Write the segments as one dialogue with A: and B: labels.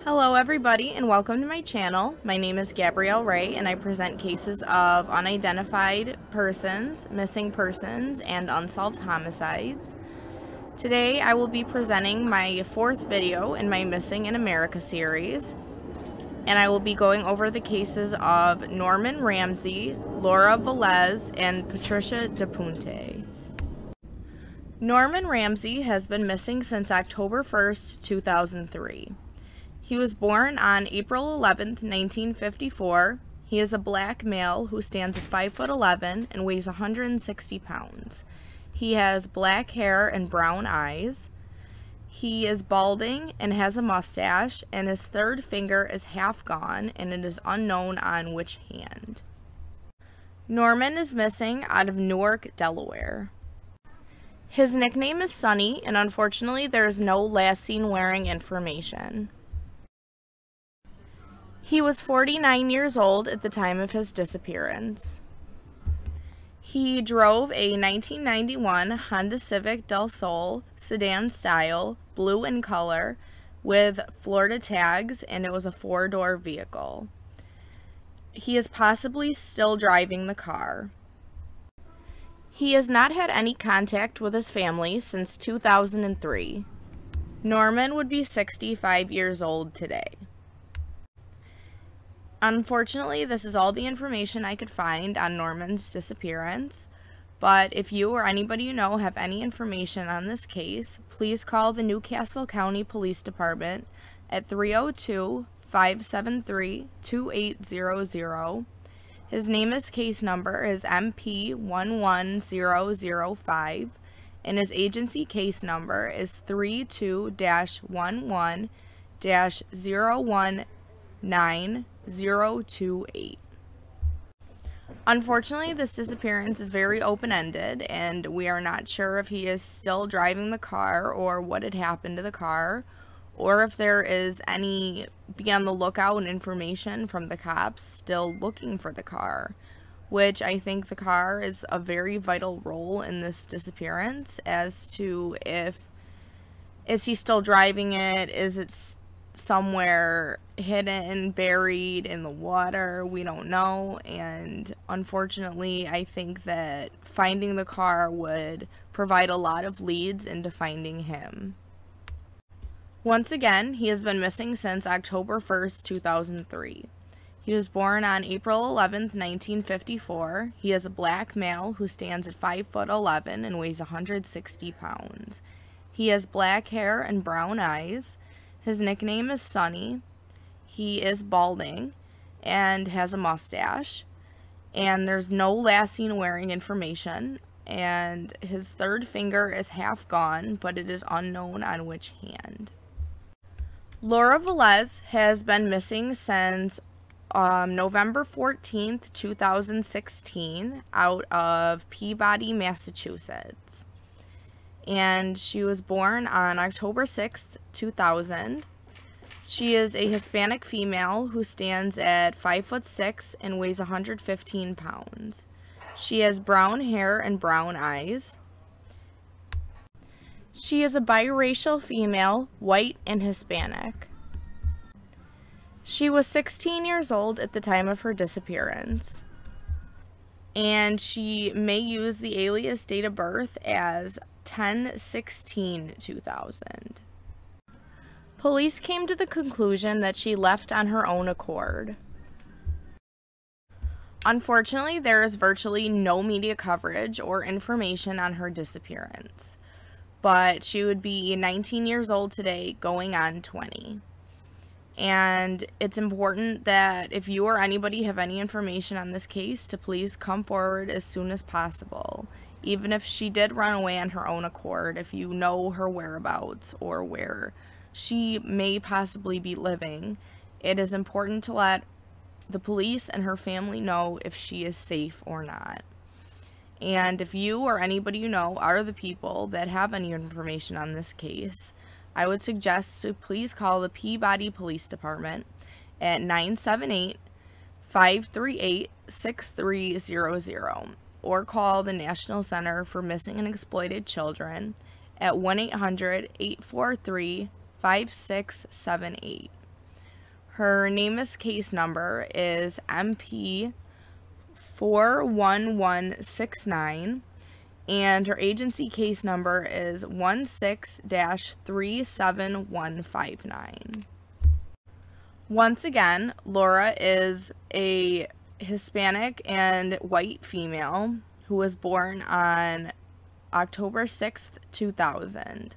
A: Hello everybody and welcome to my channel. My name is Gabrielle Ray and I present cases of unidentified persons, missing persons, and unsolved homicides. Today I will be presenting my fourth video in my Missing in America series, and I will be going over the cases of Norman Ramsay, Laura Velez, and Patricia DePunte. Norman Ramsay has been missing since October 1st, 2003. He was born on April 11th, 1954. He is a black male who stands at 5'11" and weighs 160 pounds. He has black hair and brown eyes. He is balding and has a mustache, and his third finger is half gone, and it is unknown on which hand. Norman is missing out of Newark, Delaware. His nickname is Sonny, and unfortunately there is no last seen wearing information. He was 49 years old at the time of his disappearance. He drove a 1991 Honda Civic Del Sol sedan style, blue in color, with Florida tags, and it was a four-door vehicle. He is possibly still driving the car. He has not had any contact with his family since 2003. Norman would be 65 years old today. Unfortunately, this is all the information I could find on Norman's disappearance, but if you or anybody you know have any information on this case, please call the Newcastle County Police Department at 302-573-2800. His case number is MP11005, and his agency case number is 32-11-019 028. Unfortunately, this disappearance is very open-ended, and we are not sure if he is still driving the car or what had happened to the car, or if there is any be on the lookout and information from the cops still looking for the car, which I think the car is a very vital role in this disappearance as to is he still driving it, is it somewhere hidden, buried in the water, we don't know. And unfortunately, I think that finding the car would provide a lot of leads into finding him. Once again, he has been missing since October 1st, 2003. He was born on April 11th, 1954. He is a black male who stands at 5'11" and weighs 160 pounds. He has black hair and brown eyes. His nickname is Sonny. He is balding and has a mustache, and there's no last seen wearing information, and his third finger is half gone, but it is unknown on which hand. Laura Velez has been missing since November 14th, 2016, out of Peabody, Massachusetts. And she was born on October 6th, 2000. She is a Hispanic female who stands at 5'6" and weighs 115 pounds. She has brown hair and brown eyes. She is a biracial female, white and Hispanic. She was 16 years old at the time of her disappearance, and she may use the alias date of birth as 10/16/2000. Police came to the conclusion that she left on her own accord. Unfortunately, there is virtually no media coverage or information on her disappearance, but she would be 19 years old today, going on 20. And it's important that if you or anybody have any information on this case, to please come forward as soon as possible. Even if she did run away on her own accord, if you know her whereabouts or where she may possibly be living, it is important to let the police and her family know if she is safe or not. And if you or anybody you know are the people that have any information on this case, I would suggest to please call the Peabody Police Department at 978-538-6300. or call the National Center for Missing and Exploited Children at 1-800-843-5678. Her NamUs case number is MP 41169, and her agency case number is 16-37159. Once again, Laura is a Hispanic and white female who was born on October 6th, 2000.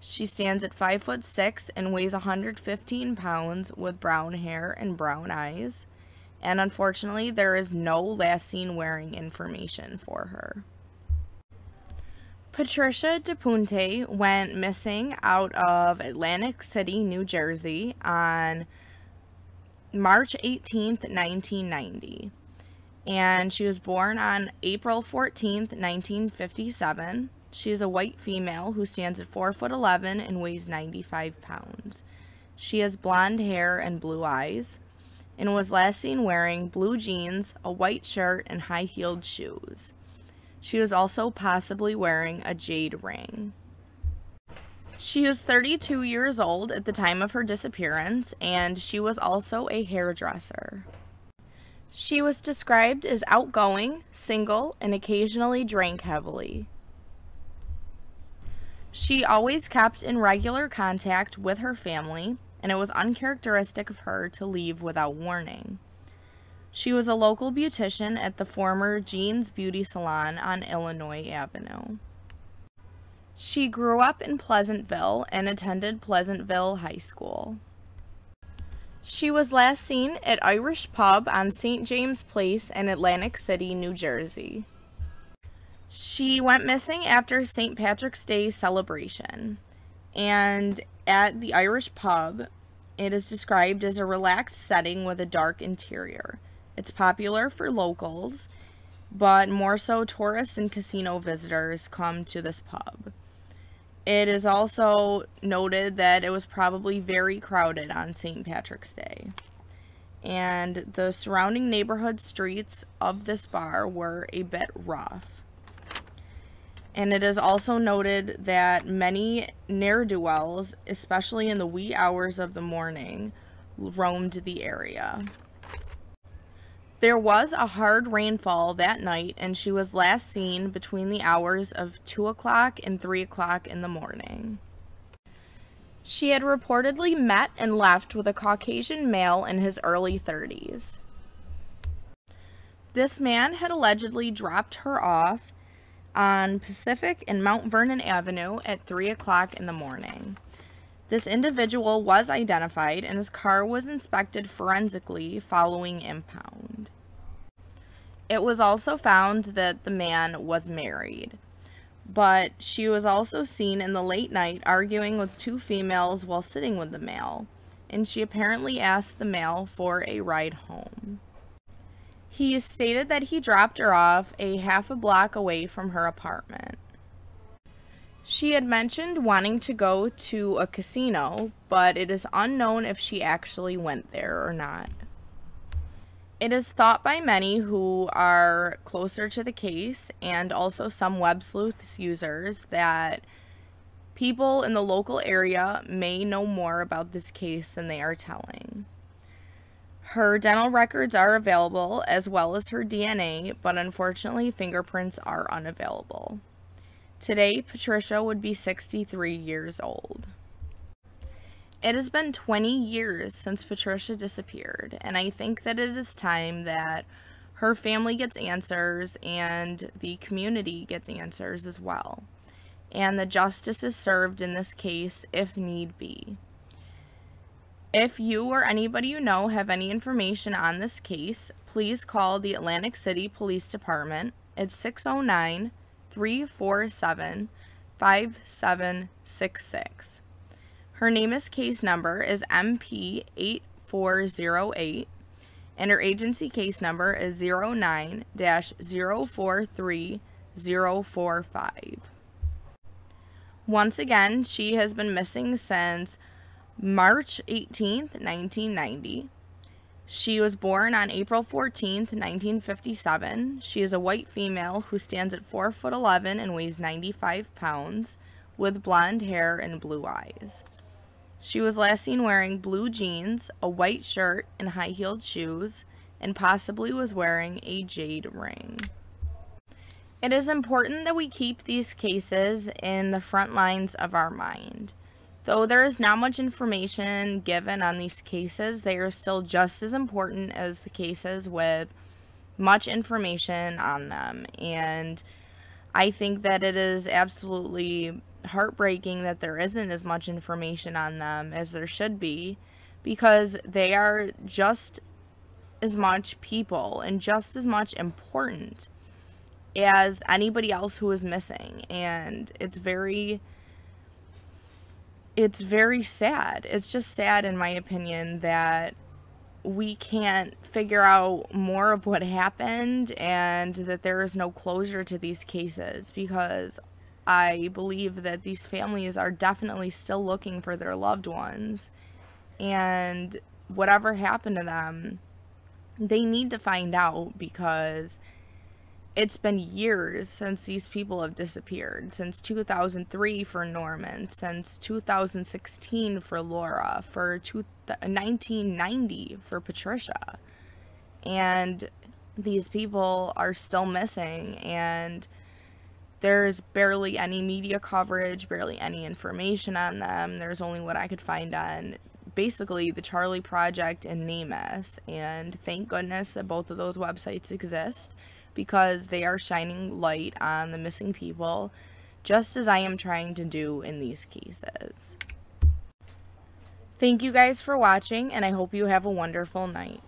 A: She stands at 5'6" and weighs 115 pounds with brown hair and brown eyes. And unfortunately, there is no last seen wearing information for her. Patricia DePunte went missing out of Atlantic City, New Jersey on March 18th, 1990. And she was born on April 14th, 1957. She is a white female who stands at 4'11" and weighs 95 pounds. She has blonde hair and blue eyes, and was last seen wearing blue jeans, a white shirt, and high-heeled shoes. She was also possibly wearing a jade ring. She was 32 years old at the time of her disappearance, and she was also a hairdresser. She was described as outgoing, single, and occasionally drank heavily. She always kept in regular contact with her family, and it was uncharacteristic of her to leave without warning. She was a local beautician at the former Jean's Beauty Salon on Illinois Avenue. She grew up in Pleasantville and attended Pleasantville High School. She was last seen at Irish Pub on St. James Place in Atlantic City, New Jersey. She went missing after St. Patrick's Day celebration, and at the Irish Pub, it is described as a relaxed setting with a dark interior. It's popular for locals, but more so tourists and casino visitors come to this pub. It is also noted that it was probably very crowded on St. Patrick's Day, and the surrounding neighborhood streets of this bar were a bit rough. And it is also noted that many ne'er-do-wells, especially in the wee hours of the morning, roamed the area. There was a hard rainfall that night, and she was last seen between the hours of 2 o'clock and 3 o'clock in the morning. She had reportedly met and left with a Caucasian male in his early 30s. This man had allegedly dropped her off on Pacific and Mount Vernon Avenue at 3 o'clock in the morning. This individual was identified, and his car was inspected forensically following impound. It was also found that the man was married, but she was also seen in the late night arguing with two females while sitting with the male, and she apparently asked the male for a ride home. He stated that he dropped her off a half a block away from her apartment. She had mentioned wanting to go to a casino, but it is unknown if she actually went there or not. It is thought by many who are closer to the case, and also some web sleuth users, that people in the local area may know more about this case than they are telling. Her dental records are available, as well as her DNA, but unfortunately fingerprints are unavailable. Today, Patricia would be 63 years old. It has been 20 years since Patricia disappeared, and I think that it is time that her family gets answers and the community gets answers as well, and the justice is served in this case if need be. If you or anybody you know have any information on this case, please call the Atlantic City Police Department at 609-347-5766. Her NamUs case number is MP8408, and her agency case number is 09-043045. Once again, she has been missing since March 18th, 1990. She was born on April 14th, 1957. She is a white female who stands at 4'11" and weighs 95 pounds with blonde hair and blue eyes. She was last seen wearing blue jeans, a white shirt, and high-heeled shoes, and possibly was wearing a jade ring. It is important that we keep these cases in the front lines of our mind. Though there is not much information given on these cases, they are still just as important as the cases with much information on them. And I think that it is absolutely heartbreaking that there isn't as much information on them as there should be, because they are just as much people and just as much important as anybody else who is missing. And it's very sad. It's just sad, in my opinion, that we can't figure out more of what happened and that there is no closure to these cases, because I believe that these families are definitely still looking for their loved ones, and whatever happened to them, they need to find out, because it's been years since these people have disappeared. Since 2003 for Norman, since 2016 for Laura, for 1990 for Patricia. And these people are still missing, and there's barely any media coverage, barely any information on them. There's only what I could find on basically the Charlie Project and NamUs, and thank goodness that both of those websites exist, because they are shining light on the missing people, just as I am trying to do in these cases. Thank you guys for watching, and I hope you have a wonderful night.